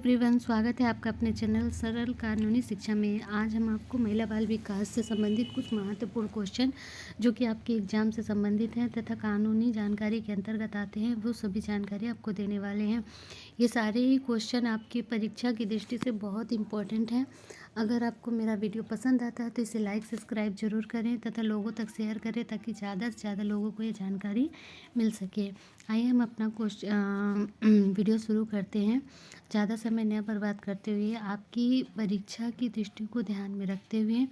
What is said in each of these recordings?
Everyone, स्वागत है आपका अपने चैनल सरल कानूनी शिक्षा में। आज हम आपको महिला बाल विकास से संबंधित कुछ महत्वपूर्ण क्वेश्चन जो कि आपके एग्जाम से संबंधित हैं तथा कानूनी जानकारी के अंतर्गत आते हैं, वो सभी जानकारी आपको देने वाले हैं। ये सारे ही क्वेश्चन आपकी परीक्षा की दृष्टि से बहुत इम्पोर्टेंट हैं। अगर आपको मेरा वीडियो पसंद आता है तो इसे लाइक सब्सक्राइब जरूर करें तथा लोगों तक शेयर करें ताकि ज़्यादा से ज़्यादा लोगों को ये जानकारी मिल सके। आइए हम अपना वीडियो शुरू करते हैं। ज़्यादा समय न बर्बाद करते हुए आपकी परीक्षा की दृष्टि को ध्यान में रखते हुए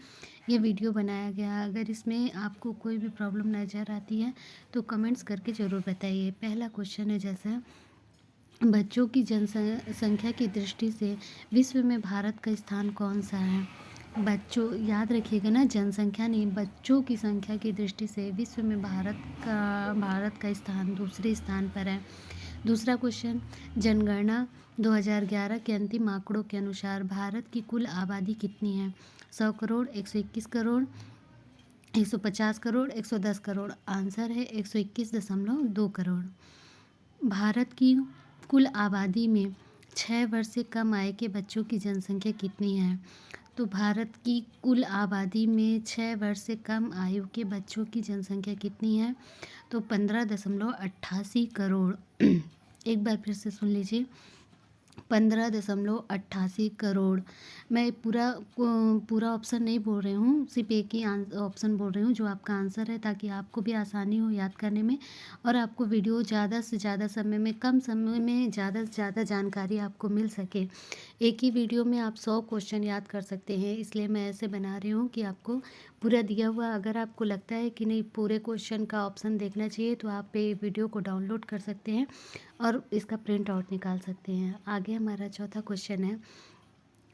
ये वीडियो बनाया गया। अगर इसमें आपको कोई भी प्रॉब्लम नज़र आती है तो कमेंट्स करके ज़रूर बताइए। पहला क्वेश्चन है जैसा, बच्चों की जनसंख्या की दृष्टि से विश्व में भारत का स्थान कौन सा है? बच्चों, याद रखिएगा ना, जनसंख्या नहीं, बच्चों की संख्या की दृष्टि से विश्व में भारत का स्थान दूसरे स्थान पर है। दूसरा क्वेश्चन, जनगणना 2011 के अंतिम आंकड़ों के अनुसार भारत की कुल आबादी कितनी है? 100 करोड़, 121 करोड़, 150 करोड़, 110 करोड़। आंसर है 121.2 करोड़। भारत की कुल आबादी में 6 वर्ष से कम आयु के बच्चों की जनसंख्या कितनी है? तो भारत की कुल आबादी में 6 वर्ष से कम आयु के बच्चों की जनसंख्या कितनी है? तो 15.88 करोड़। एक बार फिर से सुन लीजिए, 15.88 करोड़। मैं पूरा ऑप्शन नहीं बोल रही हूँ, सिर्फ एक ही ऑप्शन बोल रही हूँ जो आपका आंसर है, ताकि आपको भी आसानी हो याद करने में और आपको वीडियो ज़्यादा से ज़्यादा समय में, कम समय में ज़्यादा से ज़्यादा जानकारी आपको मिल सके। एक ही वीडियो में आप 100 क्वेश्चन याद कर सकते हैं, इसलिए मैं ऐसे बना रही हूँ कि आपको पूरा दिया हुआ, अगर आपको लगता है कि नहीं पूरे क्वेश्चन का ऑप्शन देखना चाहिए तो आप ये वीडियो को डाउनलोड कर सकते हैं और इसका प्रिंट आउट निकाल सकते हैं। आगे हमारा चौथा क्वेश्चन है,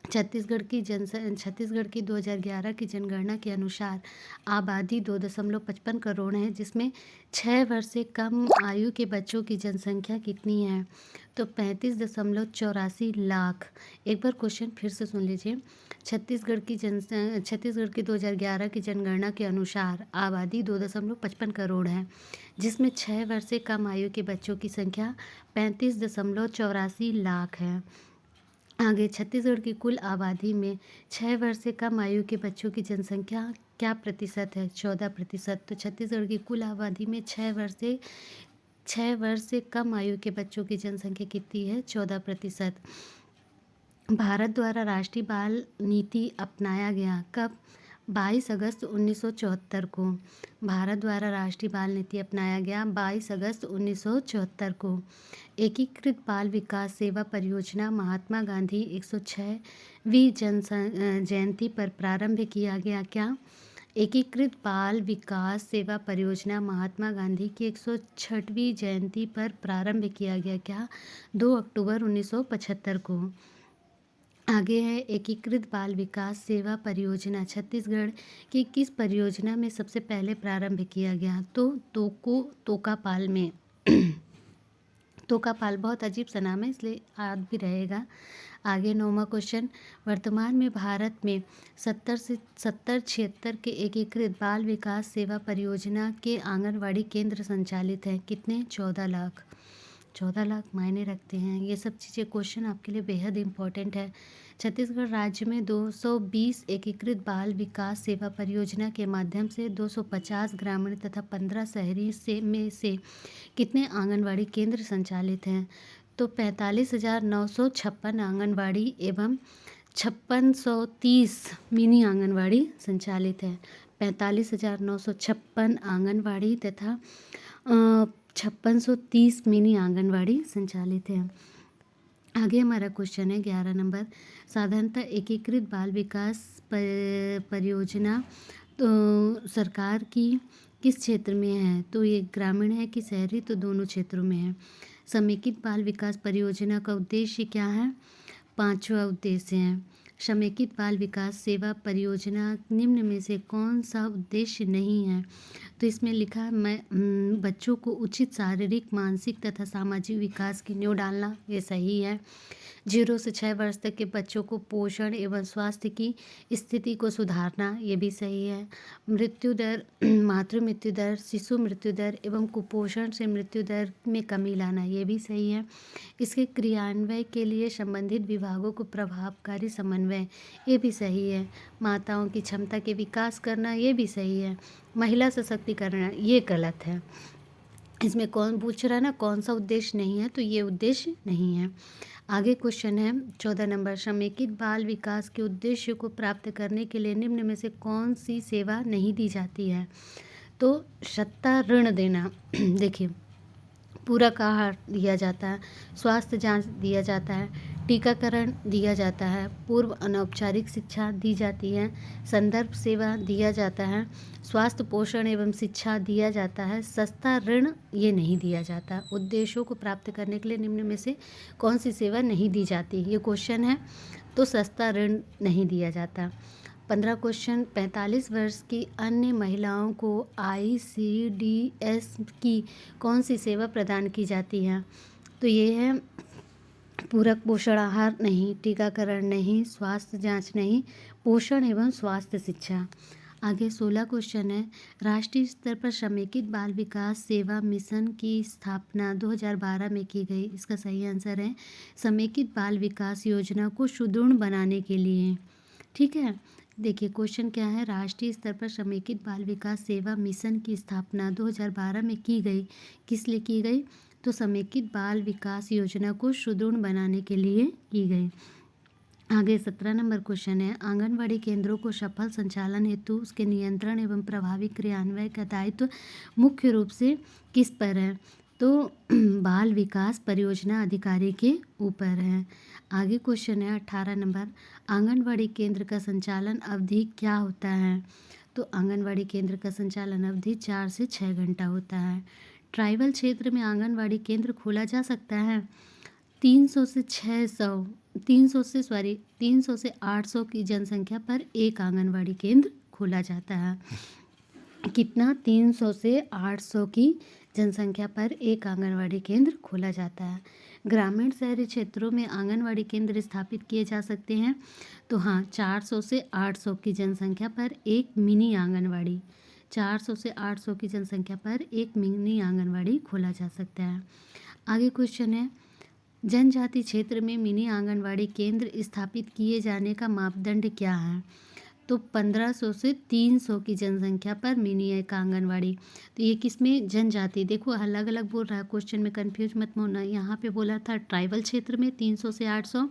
छत्तीसगढ़ की 2011 की जनगणना के अनुसार आबादी 2.55 करोड़ है, जिसमें 6 वर्ष से कम आयु के बच्चों की जनसंख्या कितनी है? तो 35.84 लाख। एक बार क्वेश्चन फिर से सुन लीजिए, छत्तीसगढ़ की 2011 की जनगणना के अनुसार आबादी 2.55 करोड़ है, जिसमें 6 वर्ष से कम आयु के बच्चों की संख्या 35.84 लाख है। आगे, छत्तीसगढ़ की कुल आबादी में 6 वर्ष से कम आयु के बच्चों की जनसंख्या क्या प्रतिशत है? 14%। तो छत्तीसगढ़ की कुल आबादी में 6 वर्ष से कम आयु के बच्चों की जनसंख्या कितनी है? 14%। भारत द्वारा राष्ट्रीय बाल नीति अपनाया गया कब? 22 अगस्त 1974 को। भारत द्वारा राष्ट्रीय बाल नीति अपनाया गया 22 अगस्त 1974 को। एकीकृत बाल विकास सेवा परियोजना महात्मा गांधी 106वीं जयंती पर प्रारंभ किया गया क्या? एकीकृत बाल विकास सेवा परियोजना महात्मा गांधी की 106वीं जयंती पर प्रारंभ किया गया क्या? 2 अक्टूबर 1975 को। आगे है, एकीकृत बाल विकास सेवा परियोजना छत्तीसगढ़ की किस परियोजना में सबसे पहले प्रारंभ किया गया? तो तोकापाल में। तोकापाल बहुत अजीब सा नाम है, इसलिए याद भी रहेगा। आगे 9वां क्वेश्चन, वर्तमान में भारत में 76 के एकीकृत बाल विकास सेवा परियोजना के आंगनवाड़ी केंद्र संचालित हैं। कितने? 14 लाख। 14 लाख मायने रखते हैं। ये सब चीज़ें, क्वेश्चन आपके लिए बेहद इम्पोर्टेंट है। छत्तीसगढ़ राज्य में 220 एकीकृत बाल विकास सेवा परियोजना के माध्यम से 250 ग्रामीण तथा 15 शहरी से कितने आंगनवाड़ी केंद्र संचालित हैं? तो 45,956 आंगनवाड़ी एवं 5630 मिनी आंगनवाड़ी संचालित है। 45,956 आंगनवाड़ी तथा 5630 मिनी आंगनवाड़ी संचालित है। आगे हमारा क्वेश्चन है 11 नंबर, साधारणतः एकीकृत बाल विकास परियोजना तो सरकार की किस क्षेत्र में है? तो ये ग्रामीण है कि शहरी? तो दोनों क्षेत्रों में है। समेकित बाल विकास परियोजना का उद्देश्य क्या है? 5वां उद्देश्य है। समेकित बाल विकास सेवा परियोजना निम्न में से कौन सा उद्देश्य नहीं है? तो इसमें लिखा है बच्चों को उचित शारीरिक, मानसिक तथा सामाजिक विकास की नींव डालना, ये सही है। 0 से 6 वर्ष तक के बच्चों को पोषण एवं स्वास्थ्य की स्थिति को सुधारना, ये भी सही है। मृत्यु दर, मातृ मृत्यु दर, शिशु मृत्यु दर एवं कुपोषण से मृत्यु दर में कमी लाना, ये भी सही है। इसके क्रियान्वयन के लिए संबंधित विभागों को प्रभावकारी समन्वय, ये भी सही है। माताओं की क्षमता के विकास करना, ये भी सही है। महिला सशक्तिकरण, ये गलत है। इसमें कौन पूछ रहा है ना, कौन सा उद्देश्य नहीं है, तो ये उद्देश्य नहीं है। आगे क्वेश्चन है 14 नंबर, समेकित बाल विकास के उद्देश्य को प्राप्त करने के लिए निम्न में से कौन सी सेवा नहीं दी जाती है? तो सत्ता ऋण देना देखिए, पूरक आहार दिया जाता है, स्वास्थ्य जांच दिया जाता है, टीकाकरण दिया जाता है, पूर्व अनौपचारिक शिक्षा दी जाती है, संदर्भ सेवा दिया जाता है, स्वास्थ्य पोषण एवं शिक्षा दिया जाता है, सस्ता ऋण ये नहीं दिया जाता। उद्देश्यों को प्राप्त करने के लिए निम्न में से कौन सी सेवा नहीं दी जाती, ये क्वेश्चन है। तो सस्ता ऋण नहीं दिया जाता। 15 क्वेश्चन, 45 वर्ष की अन्य महिलाओं को ICDS की कौन सी सेवा प्रदान की जाती है? तो ये है पूरक पोषण आहार नहीं, टीकाकरण नहीं, स्वास्थ्य जांच नहीं, पोषण एवं स्वास्थ्य शिक्षा। आगे 16 क्वेश्चन है, राष्ट्रीय स्तर पर समेकित बाल विकास सेवा मिशन की स्थापना 2012 में की गई। इसका सही आंसर है समेकित बाल विकास योजना को सुदृढ़ बनाने के लिए। ठीक है, देखिए क्वेश्चन क्या है, राष्ट्रीय स्तर पर समेकित बाल विकास सेवा मिशन की स्थापना 2012 में की गई। किस लिए की गई? तो समेकित बाल विकास योजना को सुदृढ़ बनाने के लिए की गई। आगे 17 नंबर क्वेश्चन है, आंगनबाड़ी केंद्रों को सफल संचालन हेतु उसके नियंत्रण एवं प्रभावी क्रियान्वयन का दायित्व मुख्य रूप से किस पर है? तो बाल विकास परियोजना अधिकारी के ऊपर है। आगे क्वेश्चन है 18 नंबर, आंगनबाड़ी केंद्र का संचालन अवधि क्या होता है? तो आंगनबाड़ी केंद्र का संचालन अवधि 4 से 6 घंटा होता है। ट्राइबल क्षेत्र में आंगनबाड़ी केंद्र खोला जा सकता है 300 से 800 की जनसंख्या पर एक आंगनबाड़ी केंद्र खोला जाता है। कितना? 300 से 800 की जनसंख्या पर एक आंगनबाड़ी केंद्र खोला जाता है। ग्रामीण शहरी क्षेत्रों में आंगनबाड़ी केंद्र स्थापित किए जा सकते हैं। तो हाँ, 400 से 800 की जनसंख्या पर एक मिनी आंगनबाड़ी, 400 से 800 की जनसंख्या पर एक मिनी आंगनबाड़ी खोला जा सकता है। आगे क्वेश्चन है, जनजाति क्षेत्र में मिनी आंगनबाड़ी केंद्र स्थापित किए जाने का मापदंड क्या है? तो 1500 से 300 की जनसंख्या पर मिनी एक आंगनबाड़ी। तो ये किसमें? जनजाति। देखो अलग अलग बोल रहा है, क्वेश्चन में कंफ्यूज मत होना। यहाँ पे बोला था ट्राइबल क्षेत्र में 300 से 800,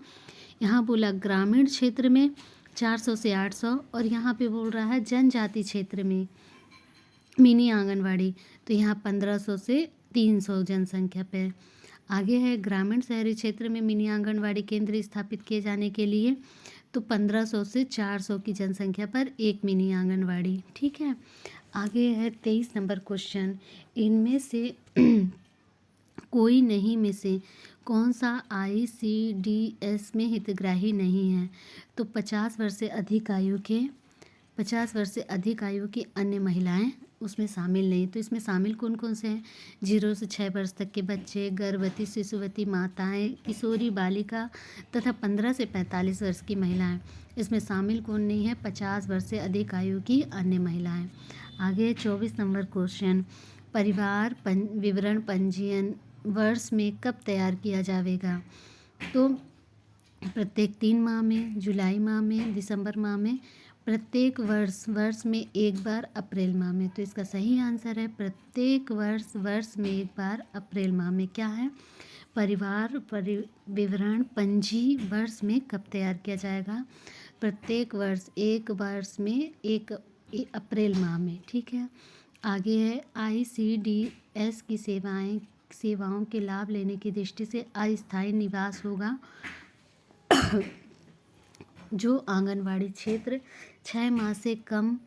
यहाँ बोला ग्रामीण क्षेत्र में 400 से 800, और यहाँ पे बोल रहा है जनजाति क्षेत्र में मिनी आंगनबाड़ी। तो यहाँ 1500 से 300 जनसंख्या पे। आगे है ग्रामीण शहरी क्षेत्र में मिनी आंगनबाड़ी केंद्र स्थापित किए जाने के लिए, तो 1500 से 400 की जनसंख्या पर एक मिनी आंगनबाड़ी। ठीक है, आगे है 23 नंबर क्वेश्चन, इनमें से कोई नहीं में से कौन सा ICDS में हितग्राही नहीं है? तो 50 वर्ष से अधिक आयु की अन्य महिलाएं उसमें शामिल नहीं। तो इसमें शामिल कौन कौन से हैं? 0 से 6 वर्ष तक के बच्चे, गर्भवती शिशुवती माताएं, किशोरी बालिका तथा 15 से 45 वर्ष की महिलाएं। इसमें शामिल कौन नहीं है? 50 वर्ष से अधिक आयु की अन्य महिलाएं। आगे 24 नंबर क्वेश्चन, परिवार विवरण पंजीयन वर्ष में कब तैयार किया जाएगा? तो प्रत्येक 3 माह में, जुलाई माह में, दिसंबर माह में, प्रत्येक वर्ष में एक बार, अप्रैल माह में। तो इसका सही आंसर है प्रत्येक वर्ष में एक बार, अप्रैल माह में। क्या है? परिवार विवरण पंजी वर्ष में कब तैयार किया जाएगा? प्रत्येक वर्ष में एक अप्रैल माह में। ठीक है, आगे है ICDS की सेवाओं के लाभ लेने की दृष्टि से अस्थायी निवास होगा जो आंगनवाड़ी क्षेत्र 6 माह से कम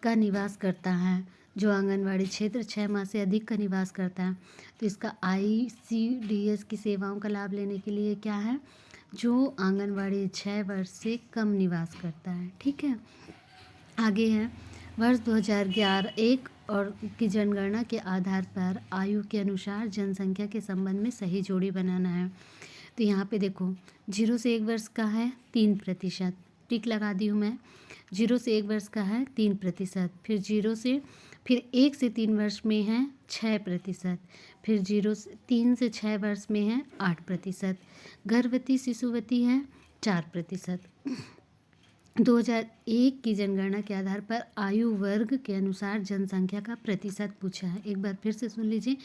का निवास करता है, जो आंगनवाड़ी क्षेत्र 6 माह से अधिक का निवास करता है। तो इसका ICDS की सेवाओं का लाभ लेने के लिए क्या है? जो आंगनवाड़ी 6 वर्ष से कम निवास करता है। ठीक है, आगे है वर्ष 2011 और की जनगणना के आधार पर आयु के अनुसार जनसंख्या के संबंध में सही जोड़ी बनाना है। तो यहाँ पे देखो 0 से 1 वर्ष का है 3%, टिक लगा दी हूँ मैं। 0 से 1 वर्ष का है 3%, फिर 1 से 3 वर्ष में है 6%, फिर 3 से 6 वर्ष में है 8%, गर्भवती शिशुवती है 4%। 2001 की जनगणना के आधार पर आयु वर्ग के अनुसार जनसंख्या का प्रतिशत पूछा है। एक बार फिर से सुन लीजिए।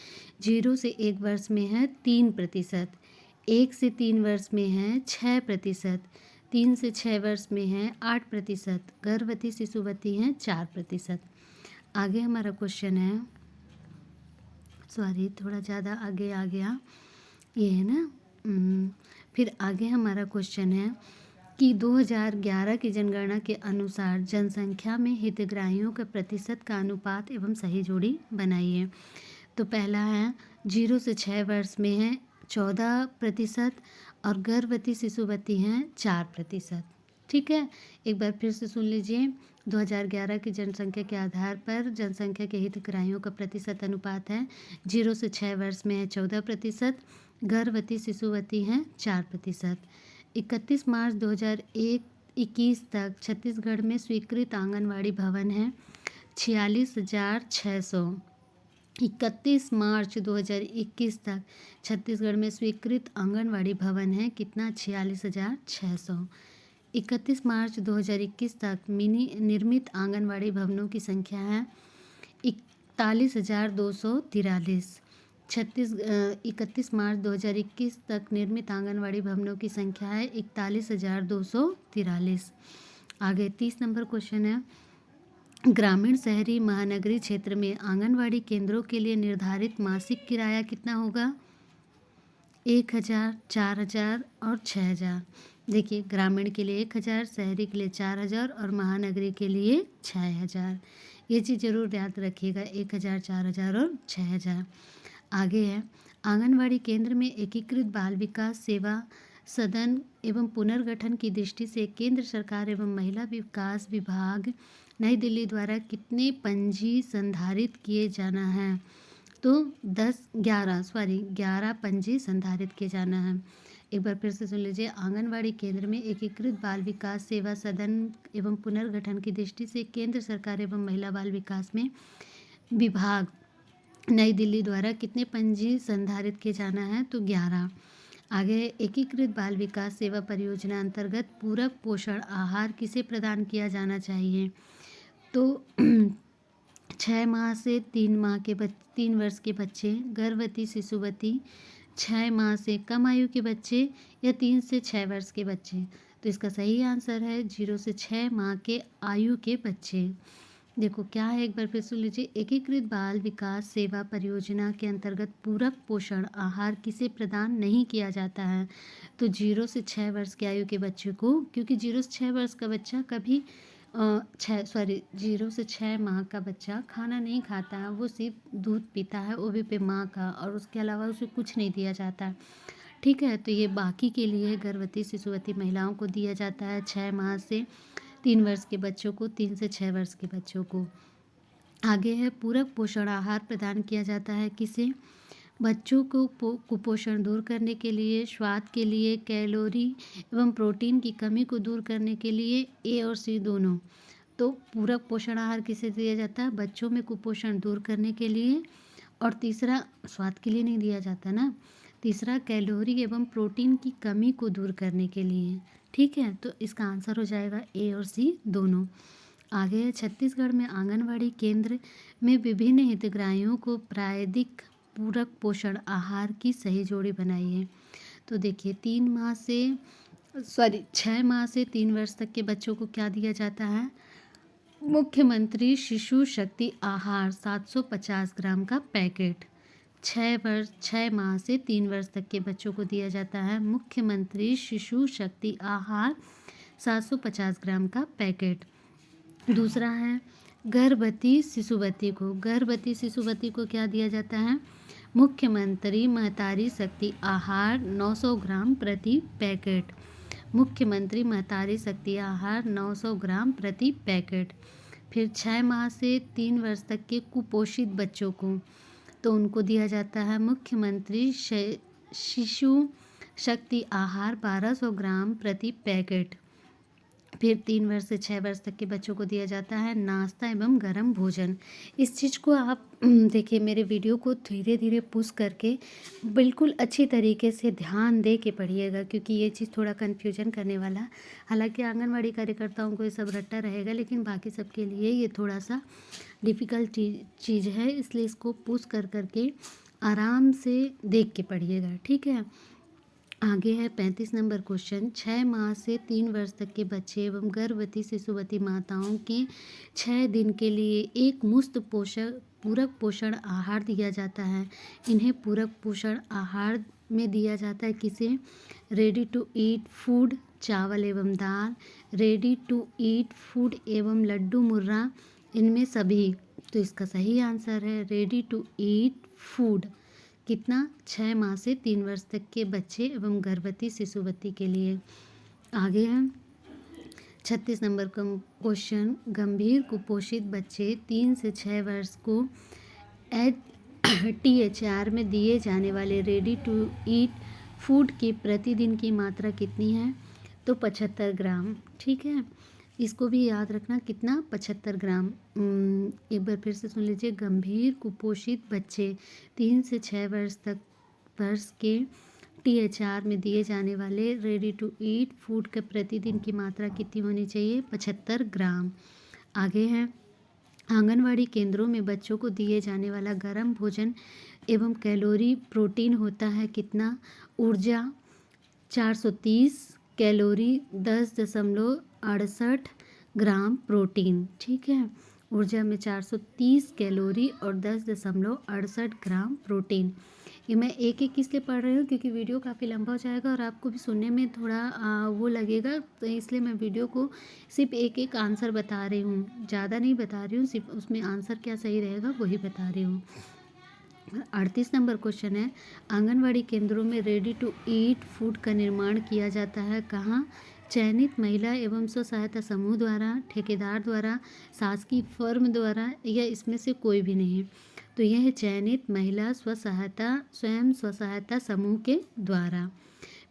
0 से 1 वर्ष में है 3%, 1 से 3 वर्ष में है 6%, 3 से 6 वर्ष में है 8%, गर्भवती शिशुवती हैं 4%। आगे हमारा क्वेश्चन है, सॉरी थोड़ा ज़्यादा आगे आ गया, ये है ना। फिर आगे हमारा क्वेश्चन है कि 2011 की जनगणना के अनुसार जनसंख्या में हितग्राहियों के प्रतिशत का अनुपात एवं सही जोड़ी बनाइए। तो पहला है 0 से 6 वर्ष में है 14% और गर्भवती शिशुवती हैं 4%। ठीक है, एक बार फिर से सुन लीजिए। 2011 की जनसंख्या के आधार पर जनसंख्या के हितग्राहियों का प्रतिशत अनुपात है 0 से 6 वर्ष में है 14%, गर्भवती शिशुवती हैं 4%। 31 मार्च 2021 तक छत्तीसगढ़ में स्वीकृत आंगनवाड़ी भवन है 46,600। 31 मार्च 2021 तक छत्तीसगढ़ में स्वीकृत आंगनवाड़ी भवन है कितना? 46,600। 31 मार्च 2021 तक निर्मित आंगनवाड़ी भवनों की संख्या है 41,243। 31 मार्च 2021 तक निर्मित आंगनवाड़ी भवनों की संख्या है 41,243। आगे 30 नंबर क्वेश्चन है, ग्रामीण शहरी महानगरीय क्षेत्र में आंगनवाड़ी केंद्रों के लिए निर्धारित मासिक किराया कितना होगा? 1,000, 4,000 और 6,000। देखिए, ग्रामीण के लिए 1,000, शहरी के लिए 4,000 और महानगरीय के लिए 6,000। ये चीज़ जरूर याद रखिएगा, 1,000, 4,000 और 6,000। आगे है, आंगनवाड़ी केंद्र में एकीकृत बाल विकास सेवा सदन एवं पुनर्गठन की दृष्टि से केंद्र सरकार एवं महिला विकास विभाग नई दिल्ली द्वारा कितने पंजी संधारित किए जाना है? तो 11 पंजी संधारित किए जाना है। एक बार फिर से सुन लीजिए। आंगनवाड़ी केंद्र में एकीकृत बाल विकास सेवा सदन एवं पुनर्गठन की दृष्टि से केंद्र सरकार एवं महिला बाल विकास में विभाग नई दिल्ली द्वारा कितने पंजी संधारित किए जाना है? तो 11। आगे, एकीकृत बाल विकास सेवा परियोजना अंतर्गत पूरक पोषण आहार किसे प्रदान किया जाना चाहिए? तो 6 माह से 3 वर्ष के बच्चे, गर्भवती शिशुवती, 6 माह से कम आयु के बच्चे या 3 से 6 वर्ष के बच्चे। तो इसका सही आंसर है 0 से 6 माह के आयु के बच्चे। देखो क्या है, एक बार फिर सुन लीजिए। एकीकृत बाल विकास सेवा परियोजना के अंतर्गत पूरक पोषण आहार किसे प्रदान नहीं किया जाता है? तो 0 से 6 वर्ष की आयु के बच्चे को, क्योंकि 0 से 6 वर्ष का बच्चा कभी 0 से 6 माह का बच्चा खाना नहीं खाता है, वो सिर्फ दूध पीता है, वो भी पे माँ का, और उसके अलावा उसे कुछ नहीं दिया जाता। ठीक है, तो ये बाकी के लिए गर्भवती शिशुवती महिलाओं को दिया जाता है, 6 माह से 3 वर्ष के बच्चों को, 3 से 6 वर्ष के बच्चों को। आगे है, पूरक पोषण आहार प्रदान किया जाता है किसे? बच्चों को कुपोषण दूर करने के लिए, स्वाद के लिए, कैलोरी एवं प्रोटीन की कमी को दूर करने के लिए, ए और सी दोनों। तो पूरक पोषण आहार किसे दिया जाता है? बच्चों में कुपोषण दूर करने के लिए, और तीसरा स्वाद के लिए नहीं दिया जाता ना, तीसरा कैलोरी एवं प्रोटीन की कमी को दूर करने के लिए। ठीक है, तो इसका आंसर हो जाएगा ए और सी दोनों। आगे है, छत्तीसगढ़ में आंगनवाड़ी केंद्र में विभिन्न हितग्राहियों को प्रायदिक पूरक पोषण आहार की सही जोड़ी बनाइए। तो देखिए, 6 माह से 3 वर्ष तक के बच्चों को क्या दिया जाता है? मुख्यमंत्री शिशु शक्ति आहार 750 ग्राम का पैकेट। 6 माह से 3 वर्ष तक के बच्चों को दिया जाता है मुख्यमंत्री शिशु शक्ति आहार 750 ग्राम का पैकेट। दूसरा है, गर्भवती शिशुवती को क्या दिया जाता है? मुख्यमंत्री महतारी शक्ति आहार 900 ग्राम प्रति पैकेट। मुख्यमंत्री महतारी शक्ति आहार 900 ग्राम प्रति पैकेट। फिर 6 माह से 3 वर्ष तक के कुपोषित बच्चों को तो उनको दिया जाता है मुख्यमंत्री शिशु शक्ति आहार 1200 ग्राम प्रति पैकेट। फिर 3 वर्ष से 6 वर्ष तक के बच्चों को दिया जाता है नाश्ता एवं गर्म भोजन। इस चीज़ को आप देखिए, मेरे वीडियो को धीरे धीरे पुश करके बिल्कुल अच्छी तरीके से ध्यान दे के पढ़िएगा, क्योंकि ये चीज़ थोड़ा कन्फ्यूजन करने वाला। हालांकि आंगनवाड़ी कार्यकर्ताओं को ये सब रट्टा रहेगा, लेकिन बाकी सबके लिए ये थोड़ा सा डिफ़िकल्ट चीज़ है, इसलिए इसको पुश कर करके आराम से देख के पढ़िएगा, ठीक है। आगे है 35 नंबर क्वेश्चन। 6 माह से 3 वर्ष तक के बच्चे एवं गर्भवती शिशुवती माताओं के 6 दिन के लिए एक मुफ्त पूरक पोषण आहार दिया जाता है। इन्हें पूरक पोषण आहार में दिया जाता है किसे? रेडी टू ईट फूड चावल एवं दाल, रेडी टू ईट फूड एवं लड्डू मुर्रा, इनमें सभी। तो इसका सही आंसर है रेडी टू ईट फूड। कितना? 6 माह से 3 वर्ष तक के बच्चे एवं गर्भवती शिशुवती के लिए। आगे है 36 नंबर का क्वेश्चन। गंभीर कुपोषित बच्चे 3 से 6 वर्ष को THR में दिए जाने वाले रेडी टू ईट फूड की प्रतिदिन की मात्रा कितनी है? तो 75 ग्राम, ठीक है। इसको भी याद रखना, कितना? 75 ग्राम। एक बार फिर से सुन लीजिए। गंभीर कुपोषित बच्चे 3 से 6 वर्ष के THR में दिए जाने वाले रेडी टू ईट फूड के प्रतिदिन की मात्रा कितनी होनी चाहिए? 75 ग्राम। आगे है आंगनवाड़ी केंद्रों में बच्चों को दिए जाने वाला गर्म भोजन एवं कैलोरी प्रोटीन होता है कितना? ऊर्जा 430 कैलोरी 10.68 ग्राम प्रोटीन, ठीक है। ऊर्जा में 430 कैलोरी और 10.68 ग्राम प्रोटीन। ये मैं एक एक इसलिए पढ़ रही हूँ क्योंकि वीडियो काफ़ी लंबा हो जाएगा और आपको भी सुनने में थोड़ा वो लगेगा, तो इसलिए मैं वीडियो को सिर्फ एक एक आंसर बता रही हूँ, ज़्यादा नहीं बता रही हूँ, सिर्फ उसमें आंसर क्या सही रहेगा वही बता रही हूँ। 38 नंबर क्वेश्चन है। आंगनवाड़ी केंद्रों में रेडी टू ईट फूड का निर्माण किया जाता है कहाँ? चयनित महिला एवं स्व सहायता समूह द्वारा, ठेकेदार द्वारा, शासकीय फर्म द्वारा, या इसमें से कोई भी नहीं। तो यह है चयनित महिला स्वयं स्व सहायता समूह के द्वारा।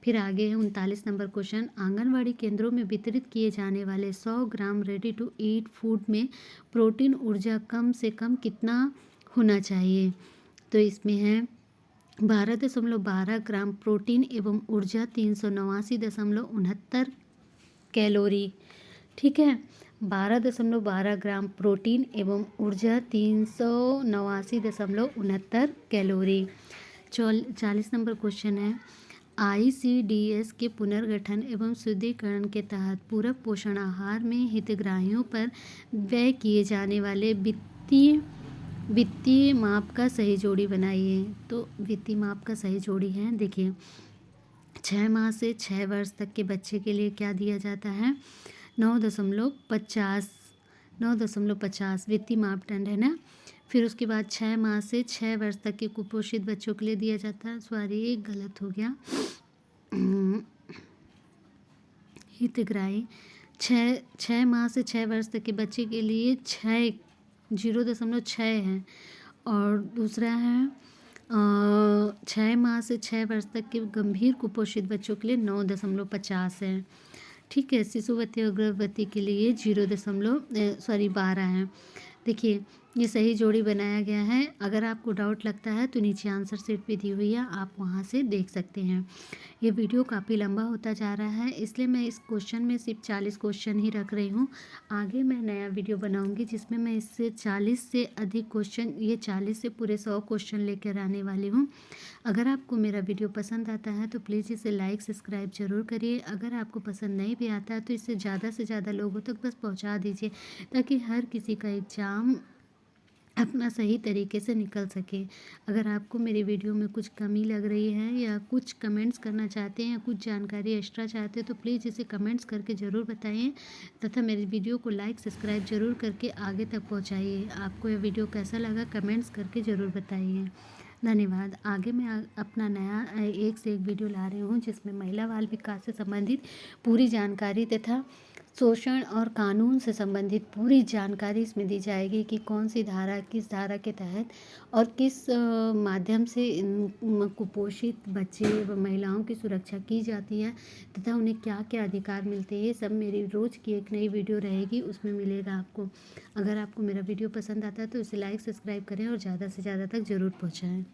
फिर आगे है 39 नंबर क्वेश्चन। आंगनवाड़ी केंद्रों में वितरित किए जाने वाले 100 ग्राम रेडी टू ईट फूड में प्रोटीन ऊर्जा कम से कम कितना होना चाहिए? तो इसमें है 12.12 ग्राम प्रोटीन एवं ऊर्जा 389.69 कैलोरी, ठीक है। 12.12 ग्राम प्रोटीन एवं ऊर्जा 389.69 कैलोरी। 40 नंबर क्वेश्चन है। ICDS के पुनर्गठन एवं शुद्धिकरण के तहत पूरक पोषण आहार में हितग्राहियों पर व्यय किए जाने वाले वित्तीय माप का सही जोड़ी बनाइए। तो वित्तीय माप का सही जोड़ी है, देखिए 6 माह से 6 वर्ष तक के बच्चे के लिए क्या दिया जाता है? 9.50 वित्तीय मापदंड है ना। फिर उसके बाद 6 माह से 6 वर्ष तक के कुपोषित बच्चों के लिए दिया जाता है, सॉरी गलत हो गया, हितग्राही 6 माह से 6 वर्ष तक के बच्चे के लिए 0.6 है। और दूसरा है 6 माह से 6 वर्ष तक के गंभीर कुपोषित बच्चों के लिए 9.50 है, ठीक है। शिशुवती और गर्भवती के लिए 12 है। देखिए ये सही जोड़ी बनाया गया है। अगर आपको डाउट लगता है तो नीचे आंसर शीट पे दी हुई है, आप वहाँ से देख सकते हैं। ये वीडियो काफ़ी लंबा होता जा रहा है, इसलिए मैं इस क्वेश्चन में सिर्फ 40 क्वेश्चन ही रख रही हूँ। आगे मैं नया वीडियो बनाऊँगी जिसमें मैं इससे 40 से अधिक क्वेश्चन, ये 40 से पूरे 100 क्वेश्चन लेकर आने वाली हूँ। अगर आपको मेरा वीडियो पसंद आता है तो प्लीज़ इसे लाइक सब्सक्राइब ज़रूर करिए। अगर आपको पसंद नहीं भी आता है तो इसे ज़्यादा से ज़्यादा लोगों तक बस पहुँचा दीजिए, ताकि हर किसी का एग्ज़ाम अपना सही तरीके से निकल सके। अगर आपको मेरी वीडियो में कुछ कमी लग रही है या कुछ कमेंट्स करना चाहते हैं या कुछ जानकारी एक्स्ट्रा चाहते हैं तो प्लीज़ इसे कमेंट्स करके ज़रूर बताइए, तथा मेरी वीडियो को लाइक सब्सक्राइब ज़रूर करके आगे तक पहुंचाइए। आपको यह वीडियो कैसा लगा कमेंट्स करके ज़रूर बताइए। धन्यवाद। आगे मैं अपना नया एक से एक वीडियो ला रही हूँ जिसमें महिला बाल विकास से संबंधित पूरी जानकारी तथा शोषण और कानून से संबंधित पूरी जानकारी इसमें दी जाएगी कि कौन सी धारा किस धारा के तहत और किस माध्यम से कुपोषित बच्चे व महिलाओं की सुरक्षा की जाती है तथा उन्हें क्या क्या अधिकार मिलते हैं। ये सब मेरी रोज़ की एक नई वीडियो रहेगी, उसमें मिलेगा आपको। अगर आपको मेरा वीडियो पसंद आता है तो इसे लाइक सब्सक्राइब करें और ज़्यादा से ज़्यादा तक ज़रूर पहुँचाएँ।